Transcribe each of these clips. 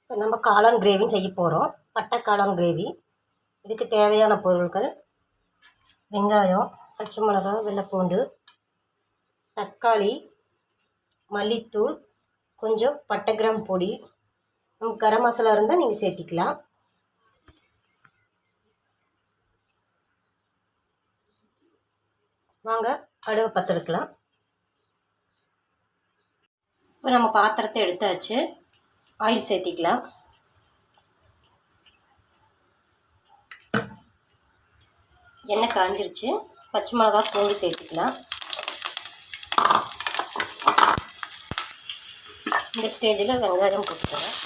இப்போ நம்ம காளான் கிரேவி செய்ய போகிறோம். பட்டை காளான் கிரேவி. இதுக்கு தேவையான பொருட்கள்: வெங்காயம், பச்சை மிளகாய், வெள்ளைப்பூண்டு, தக்காளி, மல்லித்தூள், கொஞ்சம் பட்டை கிராம்பு பொடி, நமக்கு கரம் மசாலா இருந்தால் நீங்கள் சேர்த்திக்கலாம். வாங்க கடுகு பற்ற வைக்கலாம். இப்போ நம்ம பாத்திரத்தை எடுத்தாச்சு. ஆயில் சேர்த்திக்கலாம். எண்ணெய் காஞ்சிருச்சு. பச்சை மிளகா, பூண்டு சேர்த்துக்கலாம். இந்த ஸ்டேஜில் வெங்காயம் போட்டுக்கலாம்.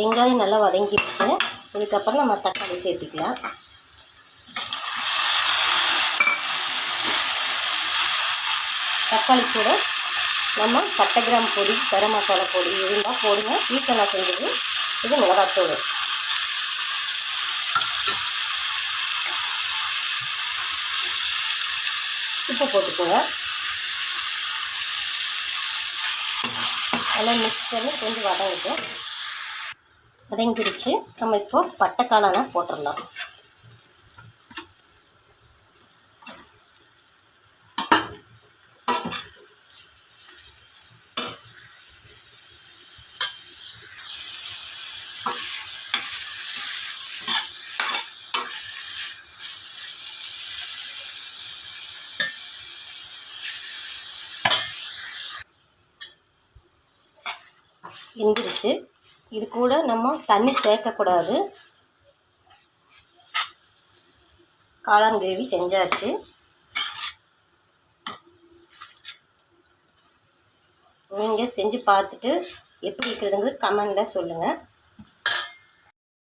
வெங்காயம் நல்லா வதங்கிடுச்சு. இதுக்கப்புறம் நம்ம தக்காளி சேர்த்துக்கலாம். தக்காளி கூட நம்ம பட்டை கிராம்பு பொடி, கரம் மசாலா பொடி இருந்தால் போடுங்க. வீட்டில் நான் செஞ்சது இது மிளகாத்தூள். உப்பு போட்டுக்கோங்க. நல்லா மிக்ஸ் பண்ணி கொஞ்சம் வதங்கிட்டு வதங்கிடுச்சு. நம்ம இப்போது பட்டை காளானை போட்டுடலாம். வெந்துருச்சு. இது கூட நம்ம தண்ணி சேர்க்கக்கூடாது. காளான் கிரேவி செஞ்சாச்சு. நீங்கள் செஞ்சு பார்த்துட்டு எப்படி இருக்கிறதுங்கிறது கமெண்டில் சொல்லுங்கள்.